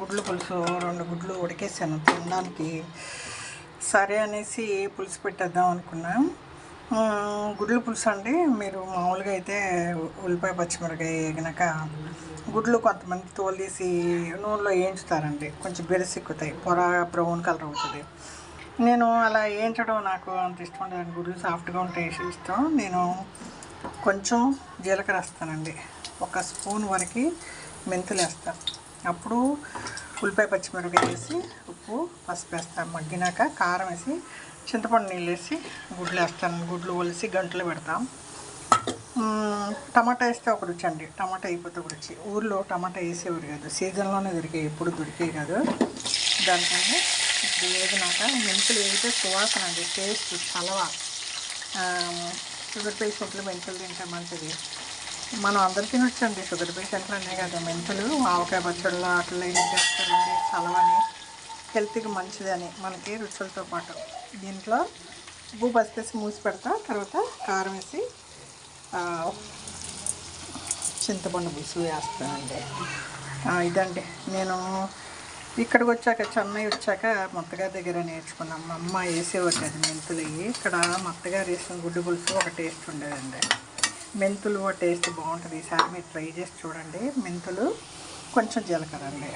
గుడ్లు పులుసు 2 గుడ్లు ఉడికేసాను తినడానికి. సరే అనేసి పులుసు పెట్టేద్దాం అనుకున్నా. గుడ్లు పులుసు అండి, మీరు మామూలుగా అయితే ఉల్లిపాయ పచ్చిమిరపకాయ వేగినాక గుడ్లు కొంతమంది తోలు తీసి నూనెలో వేయించుతారండి, కొంచెం బెరసెక్కుతాయి, బ్రౌన్ కలర్ అవుతుంది. నేను అలా వేయించడం నాకు అంత ఇష్టం ఉండదు, గుడ్లు సాఫ్ట్గా ఉంటాయి ఇష్టం. నేను కొంచెం జీలకర్ర వేస్తానండి, 1 స్పూన్ వరకు మెంతులు వేస్తాను, అప్పుడు ఉల్లిపాయ పచ్చిమిరపకాయ వేసి ఉప్పు పసుపు వేస్తాను. మగ్గినాక కారం వేసి చింతపండు నీళ్ళు వేసి గుడ్లు వేస్తాను. గుడ్లు ఒలిసి గంటలు పెడతాం. టమాటా వేస్తే ఒక రుచి అండి, టమాటా అయిపోతే ఒక రుచి. ఊర్లో టమాటా వేసేవారు కాదు, సీజన్లోనే దొరికాయి, ఎప్పుడు దొరికాయి కాదు. దానికన్నా ఇప్పుడు వేగినాక మెంతులు వేగితే సువాసన అండి, టేస్ట్ చలవ. షుగర్ పేషెంట్లు మెంతులు తింటే మంచిది. మనం అందరు తినొచ్చండి, షుగర్ పేషెంట్లు అనే కదా. మెంతులు ఆవకాయ పచ్చళ్ళు అట్లా ఏం చేస్తారండి, చలవని, హెల్త్కి మంచిదని, మనకి రుచులతో పాటు. దీంట్లో ఉప్పు పసుపు వేసి మూసి పెడతా, తర్వాత కారం వేసి చింతపండు పులుసు వేస్తానండి. ఇదండి నేను ఇక్కడికి వచ్చాక, చెన్నై వచ్చాక మా అత్తగారి దగ్గర నేర్చుకున్నాం. మా అమ్మ వేసేవారు అది మెంతులు అవి. ఇక్కడ మా అత్తగారు వేసిన గుడ్డు పులుసు ఒక టేస్ట్ ఉండేదండి, మెంతులు టేస్ట్ బాగుంటుంది. ఈసారి మీరు ట్రై చేసి చూడండి. మెంతులు కొంచెం జీలకర్ర అండి,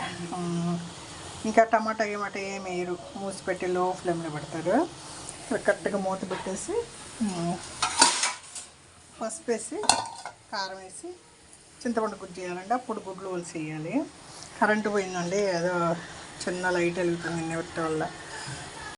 ఇంకా టమాటా ఏమాట ఏమి వేయరు, మూసి పెట్టి లో ఫ్లేమ్లో పెడతారు. కరెక్ట్గా మూత పెట్టేసి పసుపు వేసి కారం వేసి చింతపండు గుజ్జు చేయాలండి, అప్పుడు గుడ్లు ఒలిసి వేయాలి. కరెంటు పోయిందండి, ఏదో చిన్న లైట్ వెలుగుతుంది నెట్ వల్ల.